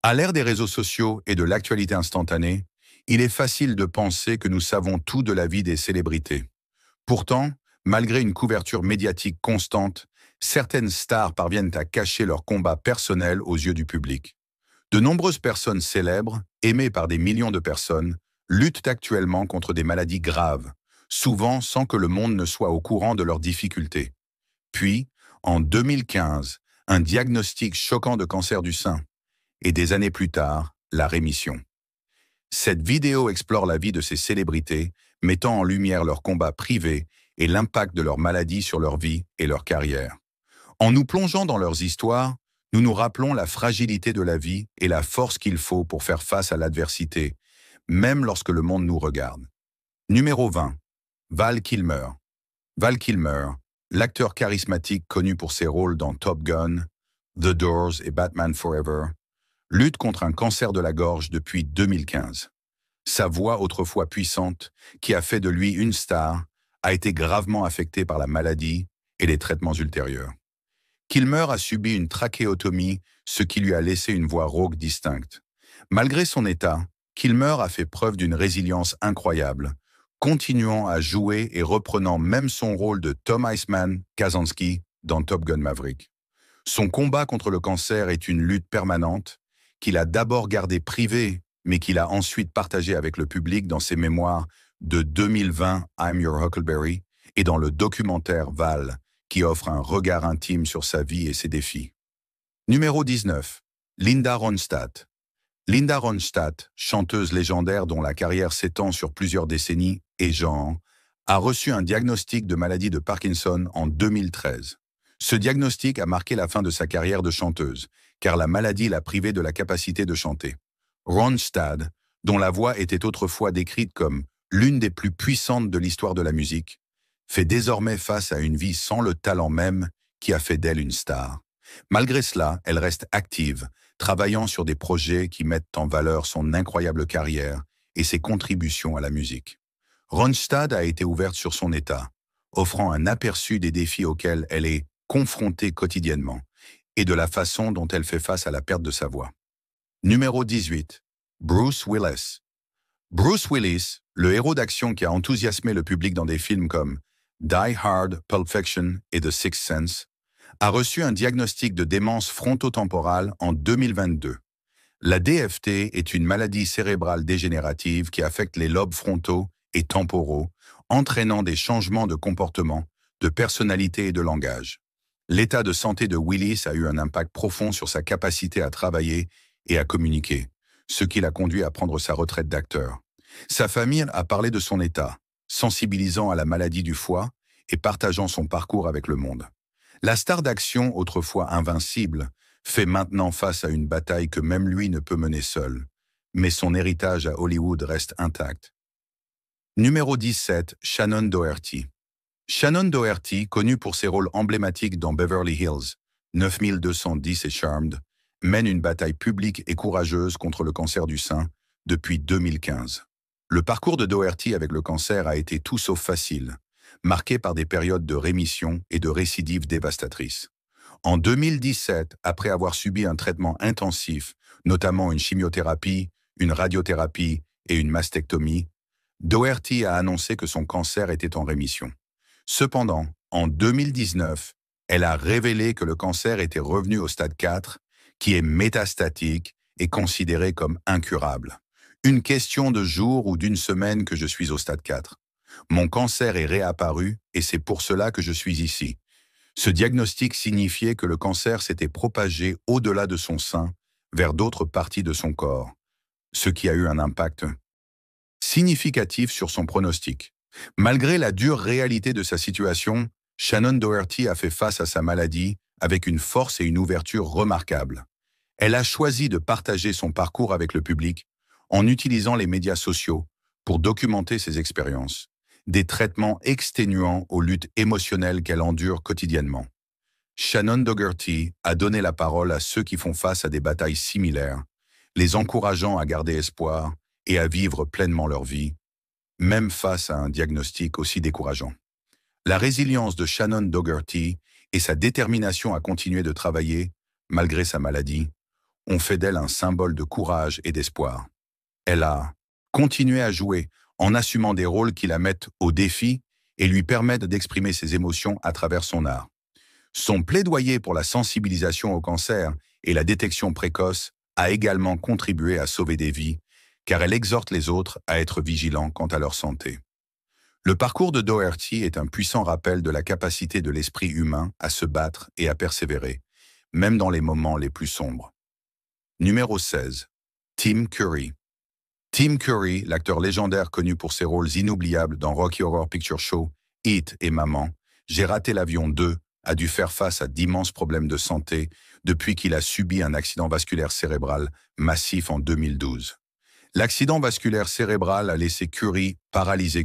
À l'ère des réseaux sociaux et de l'actualité instantanée, il est facile de penser que nous savons tout de la vie des célébrités. Pourtant, malgré une couverture médiatique constante, certaines stars parviennent à cacher leurs combats personnels aux yeux du public. De nombreuses personnes célèbres, aimées par des millions de personnes, luttent actuellement contre des maladies graves, souvent sans que le monde ne soit au courant de leurs difficultés. Puis, en 2015, un diagnostic choquant de cancer du sein, et des années plus tard, la rémission. Cette vidéo explore la vie de ces célébrités, mettant en lumière leurs combats privés et l'impact de leur maladie sur leur vie et leur carrière. En nous plongeant dans leurs histoires, nous nous rappelons la fragilité de la vie et la force qu'il faut pour faire face à l'adversité, même lorsque le monde nous regarde. Numéro 20. Val Kilmer. Val Kilmer, l'acteur charismatique connu pour ses rôles dans Top Gun, The Doors et Batman Forever, lutte contre un cancer de la gorge depuis 2015. Sa voix autrefois puissante, qui a fait de lui une star, a été gravement affectée par la maladie et les traitements ultérieurs. Kilmer a subi une trachéotomie, ce qui lui a laissé une voix rauque distincte. Malgré son état, Kilmer a fait preuve d'une résilience incroyable, continuant à jouer et reprenant même son rôle de Tom Iceman Kazansky dans Top Gun Maverick. Son combat contre le cancer est une lutte permanente, qu'il a d'abord gardé privée, mais qu'il a ensuite partagé avec le public dans ses mémoires de 2020 I'm Your Huckleberry et dans le documentaire Val, qui offre un regard intime sur sa vie et ses défis. Numéro 19. Linda Ronstadt. Linda Ronstadt, chanteuse légendaire dont la carrière s'étend sur plusieurs décennies et genres, a reçu un diagnostic de maladie de Parkinson en 2013. Ce diagnostic a marqué la fin de sa carrière de chanteuse, car la maladie l'a privée de la capacité de chanter. Ronstadt, dont la voix était autrefois décrite comme l'une des plus puissantes de l'histoire de la musique, fait désormais face à une vie sans le talent même qui a fait d'elle une star. Malgré cela, elle reste active, travaillant sur des projets qui mettent en valeur son incroyable carrière et ses contributions à la musique. Ronstadt a été ouverte sur son état, offrant un aperçu des défis auxquels elle est confrontée quotidiennement et de la façon dont elle fait face à la perte de sa voix. Numéro 18. Bruce Willis. Bruce Willis, le héros d'action qui a enthousiasmé le public dans des films comme Die Hard, Pulp Fiction et The Sixth Sense, a reçu un diagnostic de démence frontotemporale en 2022. La DFT est une maladie cérébrale dégénérative qui affecte les lobes frontaux et temporaux, entraînant des changements de comportement, de personnalité et de langage. L'état de santé de Willis a eu un impact profond sur sa capacité à travailler et à communiquer, ce qui l'a conduit à prendre sa retraite d'acteur. Sa famille a parlé de son état, sensibilisant à la maladie du foie et partageant son parcours avec le monde. La star d'action, autrefois invincible, fait maintenant face à une bataille que même lui ne peut mener seul, mais son héritage à Hollywood reste intact. Numéro 17, Shannon Doherty. Shannon Doherty, connue pour ses rôles emblématiques dans Beverly Hills, 9210 et Charmed, mène une bataille publique et courageuse contre le cancer du sein depuis 2015. Le parcours de Doherty avec le cancer a été tout sauf facile, marqué par des périodes de rémission et de récidives dévastatrices. En 2017, après avoir subi un traitement intensif, notamment une chimiothérapie, une radiothérapie et une mastectomie, Doherty a annoncé que son cancer était en rémission. Cependant, en 2019, elle a révélé que le cancer était revenu au stade 4, qui est métastatique et considéré comme incurable. Une question de jours ou d'une semaine que je suis au stade 4. Mon cancer est réapparu et c'est pour cela que je suis ici. Ce diagnostic signifiait que le cancer s'était propagé au-delà de son sein, vers d'autres parties de son corps, ce qui a eu un impact significatif sur son pronostic. Malgré la dure réalité de sa situation, Shannon Doherty a fait face à sa maladie avec une force et une ouverture remarquables. Elle a choisi de partager son parcours avec le public en utilisant les médias sociaux pour documenter ses expériences, des traitements exténuants aux luttes émotionnelles qu'elle endure quotidiennement. Shannon Doherty a donné la parole à ceux qui font face à des batailles similaires, les encourageant à garder espoir et à vivre pleinement leur vie, même face à un diagnostic aussi décourageant. La résilience de Shannon Doherty et sa détermination à continuer de travailler, malgré sa maladie, ont fait d'elle un symbole de courage et d'espoir. Elle a continué à jouer en assumant des rôles qui la mettent au défi et lui permettent d'exprimer ses émotions à travers son art. Son plaidoyer pour la sensibilisation au cancer et la détection précoce a également contribué à sauver des vies, car elle exhorte les autres à être vigilants quant à leur santé. Le parcours de Doherty est un puissant rappel de la capacité de l'esprit humain à se battre et à persévérer, même dans les moments les plus sombres. Numéro 16. Tim Curry. Tim Curry, l'acteur légendaire connu pour ses rôles inoubliables dans Rocky Horror Picture Show, Heat et Maman, J'ai raté l'avion 2, a dû faire face à d'immenses problèmes de santé depuis qu'il a subi un accident vasculaire cérébral massif en 2012. L'accident vasculaire cérébral a laissé Curry paralysé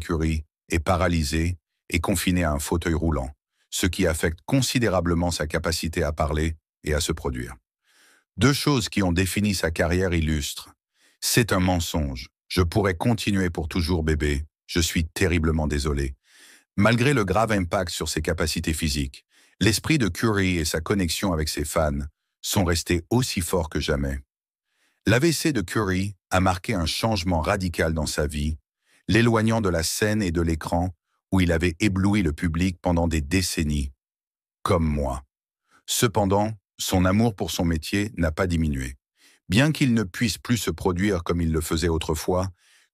et confiné à un fauteuil roulant, ce qui affecte considérablement sa capacité à parler et à se produire. Deux choses qui ont défini sa carrière illustrent. C'est un mensonge. Je pourrais continuer pour toujours, bébé. Je suis terriblement désolé. Malgré le grave impact sur ses capacités physiques, l'esprit de Curry et sa connexion avec ses fans sont restés aussi forts que jamais. L'AVC de Curry a marqué un changement radical dans sa vie, l'éloignant de la scène et de l'écran où il avait ébloui le public pendant des décennies, comme moi. Cependant, son amour pour son métier n'a pas diminué. Bien qu'il ne puisse plus se produire comme il le faisait autrefois,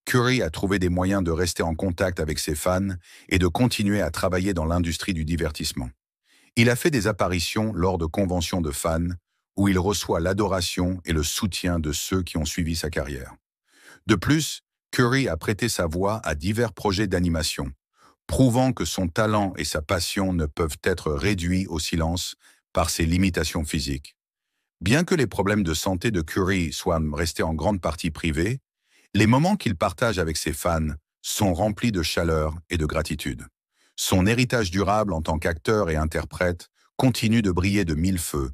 Curry a trouvé des moyens de rester en contact avec ses fans et de continuer à travailler dans l'industrie du divertissement. Il a fait des apparitions lors de conventions de fans où il reçoit l'adoration et le soutien de ceux qui ont suivi sa carrière. De plus, Curry a prêté sa voix à divers projets d'animation, prouvant que son talent et sa passion ne peuvent être réduits au silence par ses limitations physiques. Bien que les problèmes de santé de Curry soient restés en grande partie privés, les moments qu'il partage avec ses fans sont remplis de chaleur et de gratitude. Son héritage durable en tant qu'acteur et interprète continue de briller de mille feux,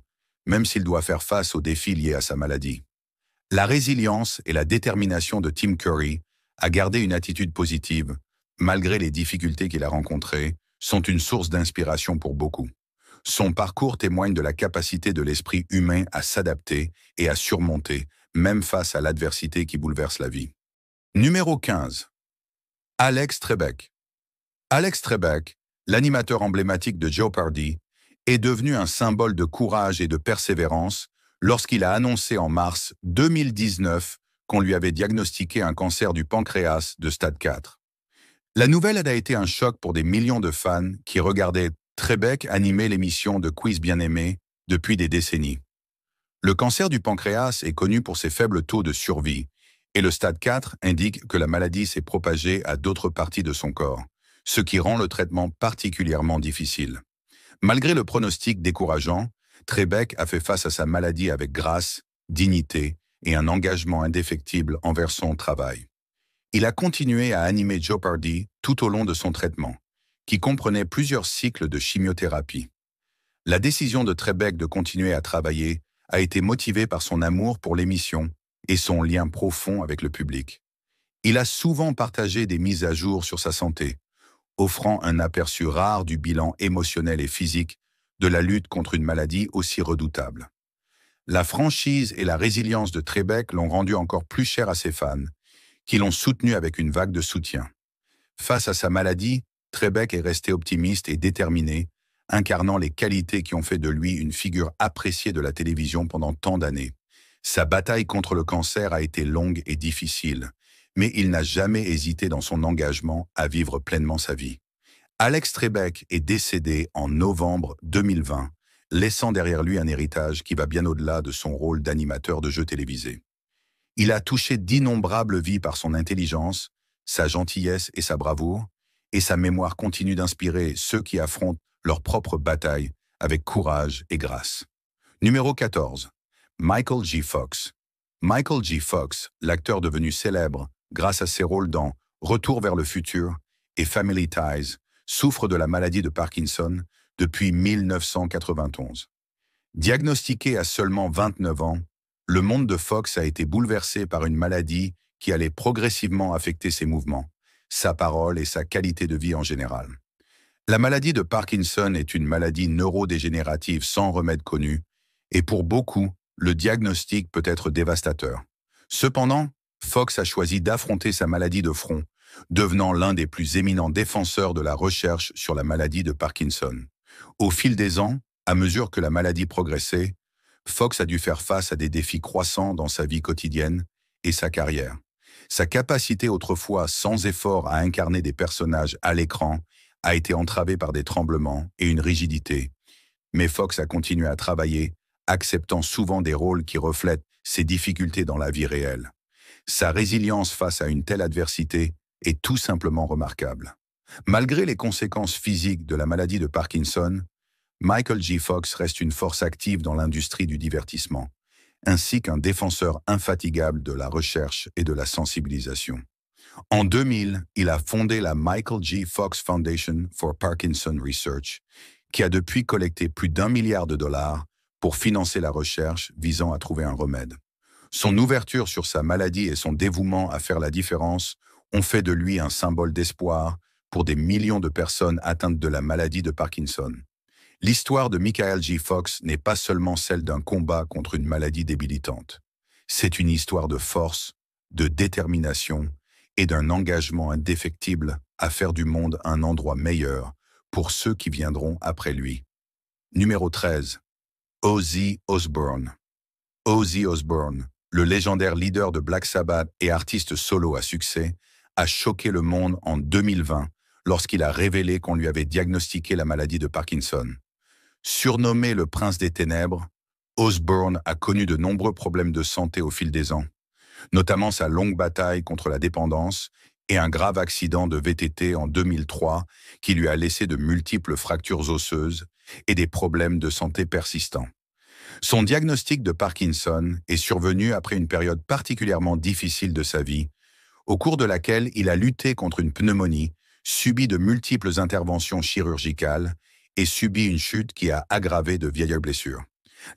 même s'il doit faire face aux défis liés à sa maladie. La résilience et la détermination de Tim Curry à garder une attitude positive, malgré les difficultés qu'il a rencontrées, sont une source d'inspiration pour beaucoup. Son parcours témoigne de la capacité de l'esprit humain à s'adapter et à surmonter, même face à l'adversité qui bouleverse la vie. Numéro 15. Alex Trebek. Alex Trebek, l'animateur emblématique de Jeopardy, est devenu un symbole de courage et de persévérance lorsqu'il a annoncé en mars 2019 qu'on lui avait diagnostiqué un cancer du pancréas de stade 4. La nouvelle a été un choc pour des millions de fans qui regardaient Trebek animer l'émission de Quiz Bien-Aimé depuis des décennies. Le cancer du pancréas est connu pour ses faibles taux de survie, et le stade 4 indique que la maladie s'est propagée à d'autres parties de son corps, ce qui rend le traitement particulièrement difficile. Malgré le pronostic décourageant, Trebek a fait face à sa maladie avec grâce, dignité et un engagement indéfectible envers son travail. Il a continué à animer Jeopardy tout au long de son traitement, qui comprenait plusieurs cycles de chimiothérapie. La décision de Trebek de continuer à travailler a été motivée par son amour pour l'émission et son lien profond avec le public. Il a souvent partagé des mises à jour sur sa santé, offrant un aperçu rare du bilan émotionnel et physique de la lutte contre une maladie aussi redoutable. La franchise et la résilience de Trebek l'ont rendu encore plus cher à ses fans, qui l'ont soutenu avec une vague de soutien. Face à sa maladie, Trebek est resté optimiste et déterminé, incarnant les qualités qui ont fait de lui une figure appréciée de la télévision pendant tant d'années. Sa bataille contre le cancer a été longue et difficile, mais il n'a jamais hésité dans son engagement à vivre pleinement sa vie. Alex Trebek est décédé en novembre 2020, laissant derrière lui un héritage qui va bien au-delà de son rôle d'animateur de jeux télévisés. Il a touché d'innombrables vies par son intelligence, sa gentillesse et sa bravoure, et sa mémoire continue d'inspirer ceux qui affrontent leur propre bataille avec courage et grâce. Numéro 14. Michael J. Fox. Michael J. Fox, l'acteur devenu célèbre grâce à ses rôles dans Retour vers le futur et Family Ties, souffre de la maladie de Parkinson depuis 1991. Diagnostiqué à seulement 29 ans, le monde de Fox a été bouleversé par une maladie qui allait progressivement affecter ses mouvements, sa parole et sa qualité de vie en général. La maladie de Parkinson est une maladie neurodégénérative sans remède connu, et pour beaucoup, le diagnostic peut être dévastateur. Cependant, Fox a choisi d'affronter sa maladie de front, devenant l'un des plus éminents défenseurs de la recherche sur la maladie de Parkinson. Au fil des ans, à mesure que la maladie progressait, Fox a dû faire face à des défis croissants dans sa vie quotidienne et sa carrière. Sa capacité autrefois sans effort à incarner des personnages à l'écran a été entravée par des tremblements et une rigidité. Mais Fox a continué à travailler, acceptant souvent des rôles qui reflètent ses difficultés dans la vie réelle. Sa résilience face à une telle adversité est tout simplement remarquable. Malgré les conséquences physiques de la maladie de Parkinson, Michael J. Fox reste une force active dans l'industrie du divertissement, ainsi qu'un défenseur infatigable de la recherche et de la sensibilisation. En 2000, il a fondé la Michael J. Fox Foundation for Parkinson Research, qui a depuis collecté plus d'1 milliard de dollars pour financer la recherche visant à trouver un remède. Son ouverture sur sa maladie et son dévouement à faire la différence ont fait de lui un symbole d'espoir pour des millions de personnes atteintes de la maladie de Parkinson. L'histoire de Michael J. Fox n'est pas seulement celle d'un combat contre une maladie débilitante. C'est une histoire de force, de détermination et d'un engagement indéfectible à faire du monde un endroit meilleur pour ceux qui viendront après lui. Numéro 13. Ozzy Osbourne. Ozzy Osbourne, le légendaire leader de Black Sabbath et artiste solo à succès, a choqué le monde en 2020 lorsqu'il a révélé qu'on lui avait diagnostiqué la maladie de Parkinson. Surnommé le prince des ténèbres, Osbourne a connu de nombreux problèmes de santé au fil des ans, notamment sa longue bataille contre la dépendance et un grave accident de VTT en 2003 qui lui a laissé de multiples fractures osseuses et des problèmes de santé persistants. Son diagnostic de Parkinson est survenu après une période particulièrement difficile de sa vie, au cours de laquelle il a lutté contre une pneumonie, subi de multiples interventions chirurgicales et subi une chute qui a aggravé de vieilles blessures.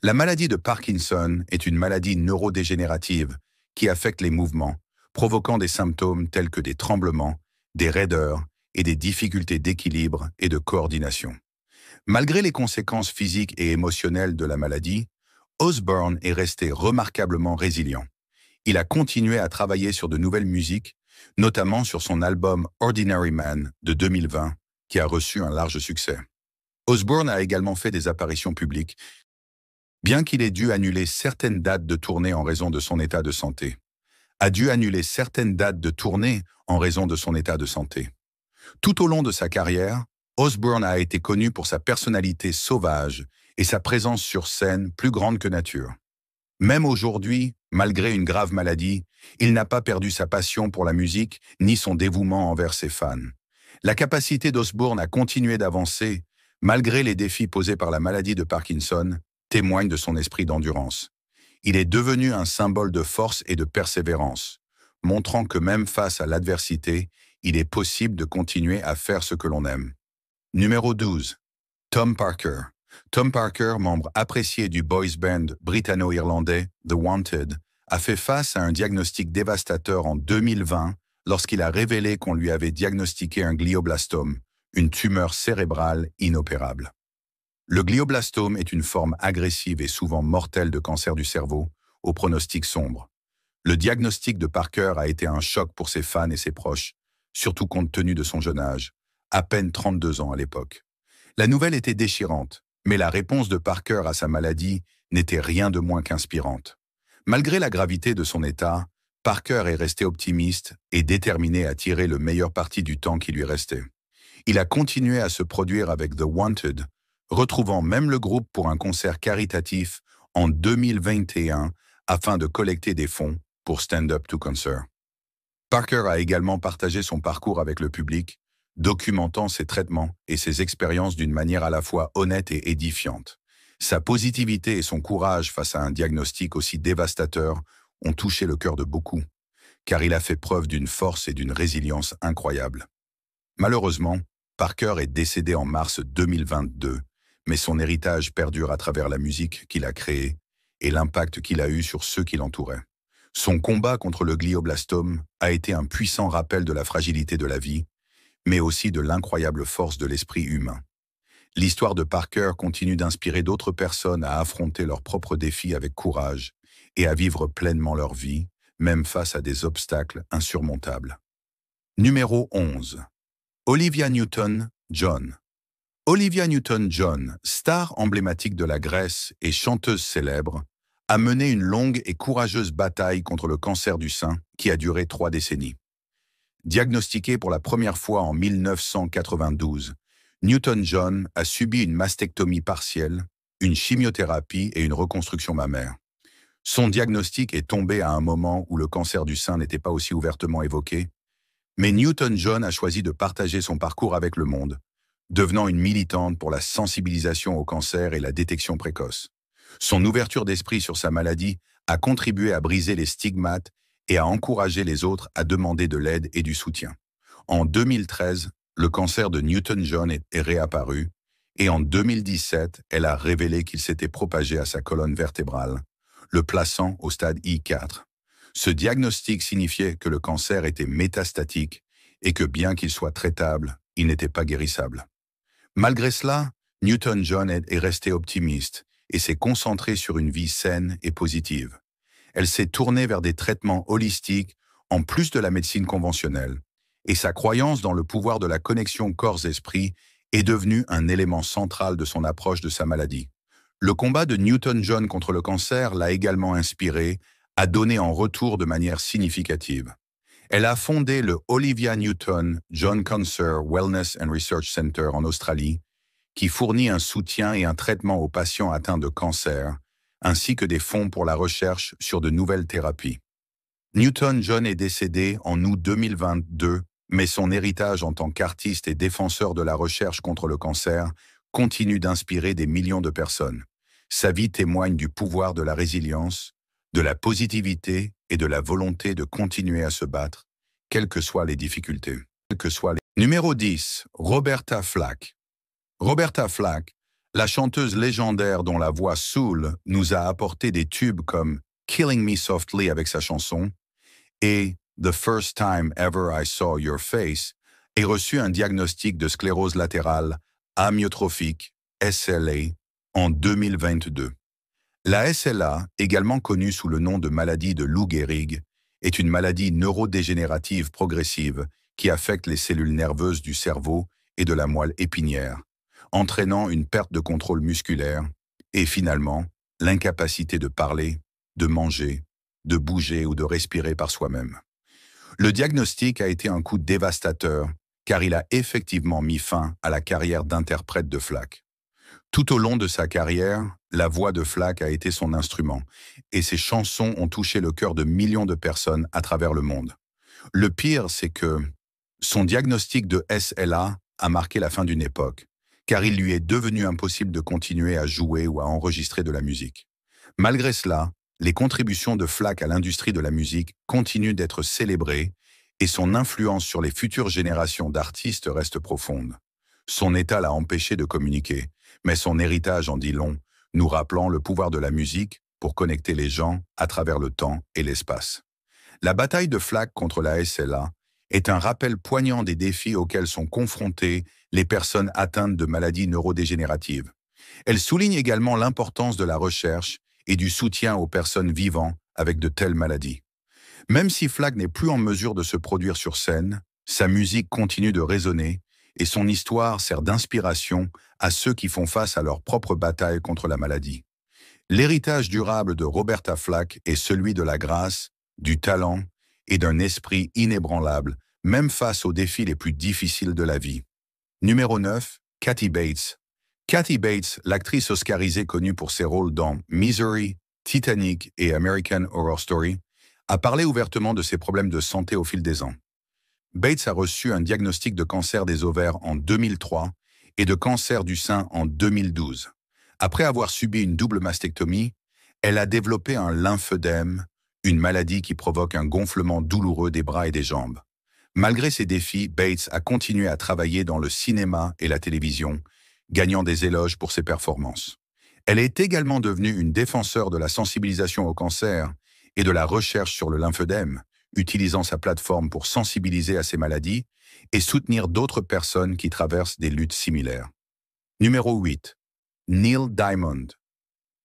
La maladie de Parkinson est une maladie neurodégénérative qui affecte les mouvements, provoquant des symptômes tels que des tremblements, des raideurs et des difficultés d'équilibre et de coordination. Malgré les conséquences physiques et émotionnelles de la maladie, Osbourne est resté remarquablement résilient. Il a continué à travailler sur de nouvelles musiques, notamment sur son album Ordinary Man de 2020, qui a reçu un large succès. Osbourne a également fait des apparitions publiques, bien qu'il ait dû annuler certaines dates de tournée en raison de son état de santé. Tout au long de sa carrière, Osbourne a été connu pour sa personnalité sauvage et sa présence sur scène plus grande que nature. Même aujourd'hui, malgré une grave maladie, il n'a pas perdu sa passion pour la musique ni son dévouement envers ses fans. La capacité d'Osbourne à continuer d'avancer, malgré les défis posés par la maladie de Parkinson, témoigne de son esprit d'endurance. Il est devenu un symbole de force et de persévérance, montrant que même face à l'adversité, il est possible de continuer à faire ce que l'on aime. Numéro 12. Tom Parker. Tom Parker, membre apprécié du boys band britanno-irlandais The Wanted, a fait face à un diagnostic dévastateur en 2020 lorsqu'il a révélé qu'on lui avait diagnostiqué un glioblastome, une tumeur cérébrale inopérable. Le glioblastome est une forme agressive et souvent mortelle de cancer du cerveau, au pronostic sombre. Le diagnostic de Parker a été un choc pour ses fans et ses proches, surtout compte tenu de son jeune âge, à peine 32 ans à l'époque. La nouvelle était déchirante, mais la réponse de Parker à sa maladie n'était rien de moins qu'inspirante. Malgré la gravité de son état, Parker est resté optimiste et déterminé à tirer le meilleur parti du temps qui lui restait. Il a continué à se produire avec The Wanted, retrouvant même le groupe pour un concert caritatif en 2021 afin de collecter des fonds pour Stand Up to Cancer. Parker a également partagé son parcours avec le public, documentant ses traitements et ses expériences d'une manière à la fois honnête et édifiante. Sa positivité et son courage face à un diagnostic aussi dévastateur ont touché le cœur de beaucoup, car il a fait preuve d'une force et d'une résilience incroyables. Malheureusement, Parker est décédé en mars 2022, mais son héritage perdure à travers la musique qu'il a créée et l'impact qu'il a eu sur ceux qui l'entouraient. Son combat contre le glioblastome a été un puissant rappel de la fragilité de la vie, mais aussi de l'incroyable force de l'esprit humain. L'histoire de Parker continue d'inspirer d'autres personnes à affronter leurs propres défis avec courage et à vivre pleinement leur vie, même face à des obstacles insurmontables. Numéro 11. Olivia Newton-John. Olivia Newton-John, star emblématique de la Grèce et chanteuse célèbre, a mené une longue et courageuse bataille contre le cancer du sein qui a duré 3 décennies. Diagnostiquée pour la première fois en 1992, Newton-John a subi une mastectomie partielle, une chimiothérapie et une reconstruction mammaire. Son diagnostic est tombé à un moment où le cancer du sein n'était pas aussi ouvertement évoqué, mais Newton-John a choisi de partager son parcours avec le monde, devenant une militante pour la sensibilisation au cancer et la détection précoce. Son ouverture d'esprit sur sa maladie a contribué à briser les stigmates et à encourager les autres à demander de l'aide et du soutien. En 2013, le cancer de Newton-John est réapparu, et en 2017, elle a révélé qu'il s'était propagé à sa colonne vertébrale, le plaçant au stade I4. Ce diagnostic signifiait que le cancer était métastatique et que bien qu'il soit traitable, il n'était pas guérissable. Malgré cela, Newton-John est restée optimiste et s'est concentrée sur une vie saine et positive. Elle s'est tournée vers des traitements holistiques en plus de la médecine conventionnelle, et sa croyance dans le pouvoir de la connexion corps-esprit est devenue un élément central de son approche de sa maladie. Le combat de Newton-John contre le cancer l'a également inspirée à donner en retour de manière significative. Elle a fondé le Olivia Newton-John Cancer Wellness and Research Center en Australie, qui fournit un soutien et un traitement aux patients atteints de cancer, ainsi que des fonds pour la recherche sur de nouvelles thérapies. Newton-John est décédé en août 2022, mais son héritage en tant qu'artiste et défenseur de la recherche contre le cancer continue d'inspirer des millions de personnes. Sa vie témoigne du pouvoir de la résilience, de la positivité et de la volonté de continuer à se battre, quelles que soient les difficultés. Numéro 10. Roberta Flack. Roberta Flack, la chanteuse légendaire dont la voix soul nous a apporté des tubes comme Killing Me Softly avec sa chanson et The First Time Ever I Saw Your Face, a reçu un diagnostic de sclérose latérale amyotrophique, SLA, en 2022. La SLA, également connue sous le nom de maladie de Lou Gehrig, est une maladie neurodégénérative progressive qui affecte les cellules nerveuses du cerveau et de la moelle épinière, entraînant une perte de contrôle musculaire et finalement l'incapacité de parler, de manger, de bouger ou de respirer par soi-même. Le diagnostic a été un coup dévastateur car il a effectivement mis fin à la carrière d'interprète de Flack. Tout au long de sa carrière, la voix de Flack a été son instrument et ses chansons ont touché le cœur de millions de personnes à travers le monde. Le pire, c'est que son diagnostic de SLA a marqué la fin d'une époque, car il lui est devenu impossible de continuer à jouer ou à enregistrer de la musique. Malgré cela, les contributions de Flack à l'industrie de la musique continuent d'être célébrées et son influence sur les futures générations d'artistes reste profonde. Son état l'a empêché de communiquer, mais son héritage en dit long, nous rappelant le pouvoir de la musique pour connecter les gens à travers le temps et l'espace. La bataille de Flack contre la SLA est un rappel poignant des défis auxquels sont confrontées les personnes atteintes de maladies neurodégénératives. Elle souligne également l'importance de la recherche et du soutien aux personnes vivant avec de telles maladies. Même si Flack n'est plus en mesure de se produire sur scène, sa musique continue de résonner et son histoire sert d'inspiration à ceux qui font face à leur propre bataille contre la maladie. L'héritage durable de Roberta Flack est celui de la grâce, du talent et d'un esprit inébranlable, même face aux défis les plus difficiles de la vie. Numéro 9. Kathy Bates. Kathy Bates, l'actrice oscarisée connue pour ses rôles dans Misery, Titanic et American Horror Story, a parlé ouvertement de ses problèmes de santé au fil des ans. Bates a reçu un diagnostic de cancer des ovaires en 2003 et de cancer du sein en 2012. Après avoir subi une double mastectomie, elle a développé un lymphœdème, une maladie qui provoque un gonflement douloureux des bras et des jambes. Malgré ces défis, Bates a continué à travailler dans le cinéma et la télévision, gagnant des éloges pour ses performances. Elle est également devenue une défenseur de la sensibilisation au cancer et de la recherche sur le lymphœdème, utilisant sa plateforme pour sensibiliser à ces maladies et soutenir d'autres personnes qui traversent des luttes similaires. Numéro 8. Neil Diamond.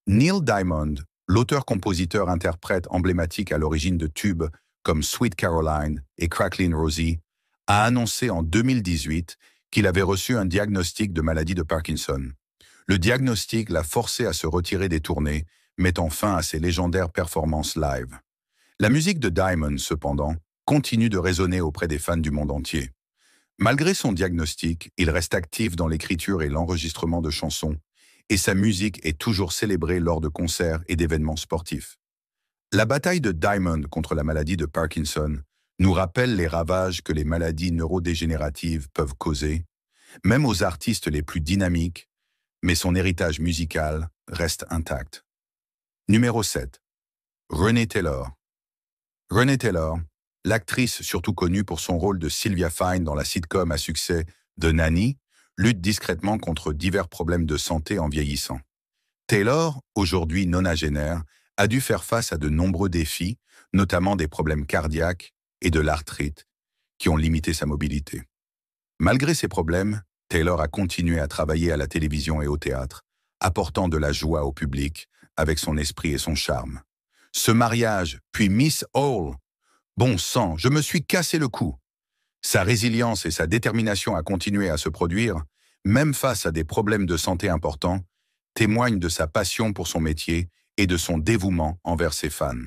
Neil Diamond, l'auteur-compositeur-interprète emblématique à l'origine de tubes comme Sweet Caroline et Cracklin' Rosie, a annoncé en 2018 qu'il avait reçu un diagnostic de maladie de Parkinson. Le diagnostic l'a forcé à se retirer des tournées, mettant fin à ses légendaires performances live. La musique de Diamond, cependant, continue de résonner auprès des fans du monde entier. Malgré son diagnostic, il reste actif dans l'écriture et l'enregistrement de chansons, et sa musique est toujours célébrée lors de concerts et d'événements sportifs. La bataille de Diamond contre la maladie de Parkinson nous rappelle les ravages que les maladies neurodégénératives peuvent causer, même aux artistes les plus dynamiques, mais son héritage musical reste intact. Numéro 7. Renée Taylor. Renée Taylor, l'actrice surtout connue pour son rôle de Sylvia Fine dans la sitcom à succès The Nanny, lutte discrètement contre divers problèmes de santé en vieillissant. Taylor, aujourd'hui nonagénaire, a dû faire face à de nombreux défis, notamment des problèmes cardiaques et de l'arthrite, qui ont limité sa mobilité. Malgré ces problèmes, Taylor a continué à travailler à la télévision et au théâtre, apportant de la joie au public avec son esprit et son charme. Ce mariage, puis Miss Hall, bon sang, je me suis cassé le cou. Sa résilience et sa détermination à continuer à se produire, même face à des problèmes de santé importants, témoignent de sa passion pour son métier et de son dévouement envers ses fans.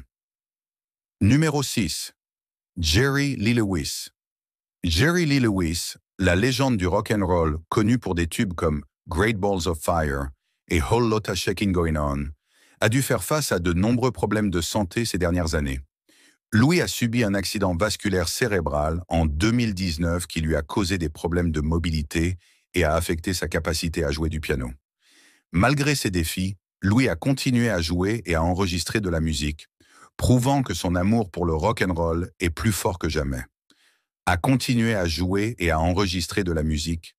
Numéro 6. Jerry Lee Lewis. Jerry Lee Lewis, la légende du rock'n'roll connue pour des tubes comme Great Balls of Fire et Whole Lotta Shakin' Going On, a dû faire face à de nombreux problèmes de santé ces dernières années. Louis a subi un accident vasculaire cérébral en 2019 qui lui a causé des problèmes de mobilité et a affecté sa capacité à jouer du piano. Malgré ces défis, Louis a continué à jouer et à enregistrer de la musique, prouvant que son amour pour le rock'n'roll est plus fort que jamais. A continué à jouer et à enregistrer de la musique,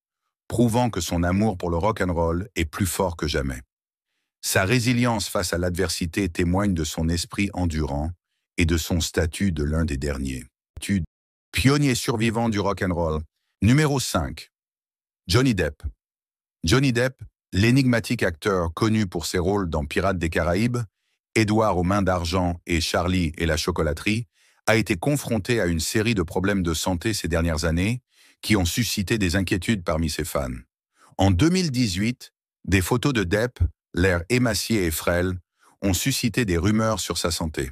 prouvant que son amour pour le rock'n'roll est plus fort que jamais. Sa résilience face à l'adversité témoigne de son esprit endurant et de son statut de l'un des derniers. Pionnier survivant du rock'n'roll. Numéro 5. Johnny Depp. Johnny Depp, l'énigmatique acteur connu pour ses rôles dans Pirates des Caraïbes, Édouard aux mains d'argent et Charlie et la chocolaterie, a été confronté à une série de problèmes de santé ces dernières années qui ont suscité des inquiétudes parmi ses fans. En 2018, des photos de Depp, l'air émacié et frêle, ont suscité des rumeurs sur sa santé.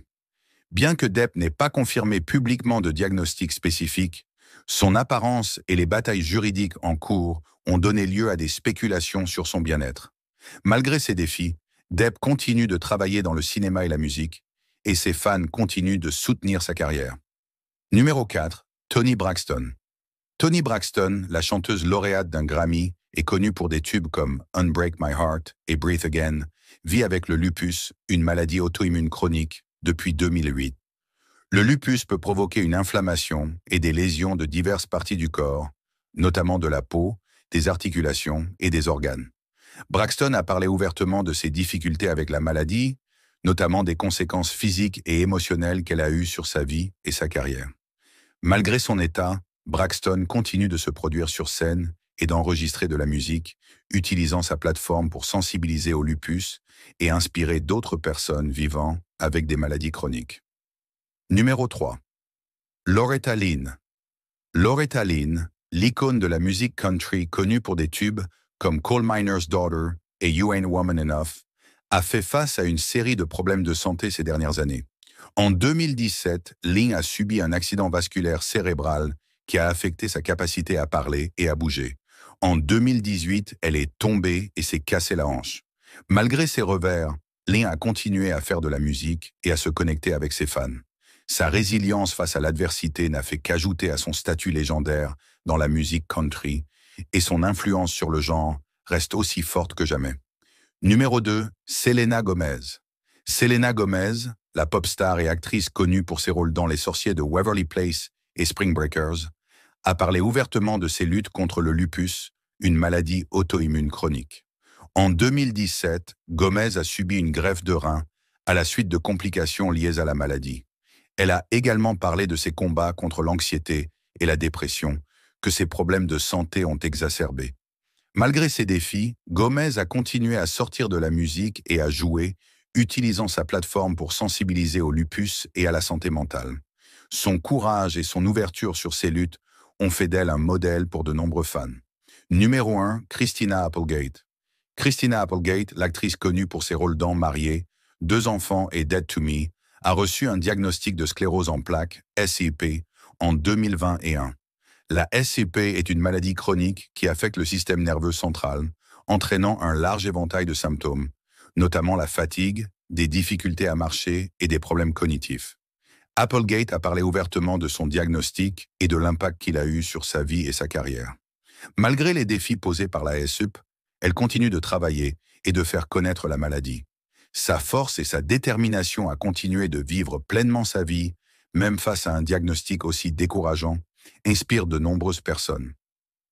Bien que Depp n'ait pas confirmé publiquement de diagnostic spécifique, son apparence et les batailles juridiques en cours ont donné lieu à des spéculations sur son bien-être. Malgré ces défis, Depp continue de travailler dans le cinéma et la musique, et ses fans continuent de soutenir sa carrière. Numéro 4. Toni Braxton. Toni Braxton, la chanteuse lauréate d'un Grammy, est connue pour des tubes comme Unbreak My Heart et Breathe Again, vit avec le lupus, une maladie auto-immune chronique, depuis 2008. Le lupus peut provoquer une inflammation et des lésions de diverses parties du corps, notamment de la peau, des articulations et des organes. Braxton a parlé ouvertement de ses difficultés avec la maladie, notamment des conséquences physiques et émotionnelles qu'elle a eues sur sa vie et sa carrière. Malgré son état, Braxton continue de se produire sur scène et d'enregistrer de la musique, utilisant sa plateforme pour sensibiliser au lupus et inspirer d'autres personnes vivant avec des maladies chroniques. Numéro 3. Loretta Lynn. Loretta Lynn, l'icône de la musique country connue pour des tubes comme Coal Miner's Daughter et You Ain't Woman Enough, a fait face à une série de problèmes de santé ces dernières années. En 2017, Lynn a subi un accident vasculaire cérébral qui a affecté sa capacité à parler et à bouger. En 2018, elle est tombée et s'est cassé la hanche. Malgré ses revers, Lynn a continué à faire de la musique et à se connecter avec ses fans. Sa résilience face à l'adversité n'a fait qu'ajouter à son statut légendaire dans la musique country et son influence sur le genre reste aussi forte que jamais. Numéro 2, Selena Gomez. Selena Gomez, la pop star et actrice connue pour ses rôles dans Les Sorciers de Waverly Place et Spring Breakers, a parlé ouvertement de ses luttes contre le lupus, une maladie auto-immune chronique. En 2017, Gomez a subi une greffe de rein à la suite de complications liées à la maladie. Elle a également parlé de ses combats contre l'anxiété et la dépression que ses problèmes de santé ont exacerbés. Malgré ces défis, Gomez a continué à sortir de la musique et à jouer, utilisant sa plateforme pour sensibiliser au lupus et à la santé mentale. Son courage et son ouverture sur ces luttes ont fait d'elle un modèle pour de nombreux fans. Numéro 1, Christina Applegate. Christina Applegate, l'actrice connue pour ses rôles dans Mariée, Deux enfants et Dead to Me, a reçu un diagnostic de sclérose en plaques, SCP, en 2021. La SCP est une maladie chronique qui affecte le système nerveux central, entraînant un large éventail de symptômes, notamment la fatigue, des difficultés à marcher et des problèmes cognitifs. Applegate a parlé ouvertement de son diagnostic et de l'impact qu'il a eu sur sa vie et sa carrière. Malgré les défis posés par la SUP, elle continue de travailler et de faire connaître la maladie. Sa force et sa détermination à continuer de vivre pleinement sa vie, même face à un diagnostic aussi décourageant, inspirent de nombreuses personnes.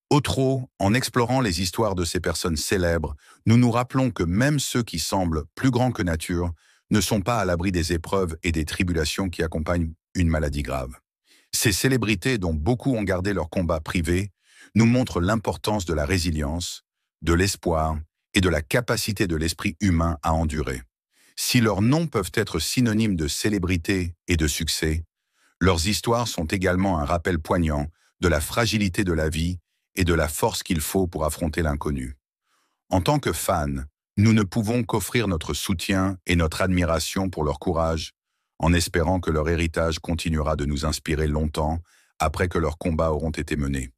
Au en explorant les histoires de ces personnes célèbres, nous nous rappelons que même ceux qui semblent plus grands que nature ne sont pas à l'abri des épreuves et des tribulations qui accompagnent une maladie grave. Ces célébrités, dont beaucoup ont gardé leur combat privé, nous montrent l'importance de la résilience, de l'espoir et de la capacité de l'esprit humain à endurer. Si leurs noms peuvent être synonymes de célébrité et de succès, leurs histoires sont également un rappel poignant de la fragilité de la vie et de la force qu'il faut pour affronter l'inconnu. En tant que fans, nous ne pouvons qu'offrir notre soutien et notre admiration pour leur courage, en espérant que leur héritage continuera de nous inspirer longtemps après que leurs combats auront été menés.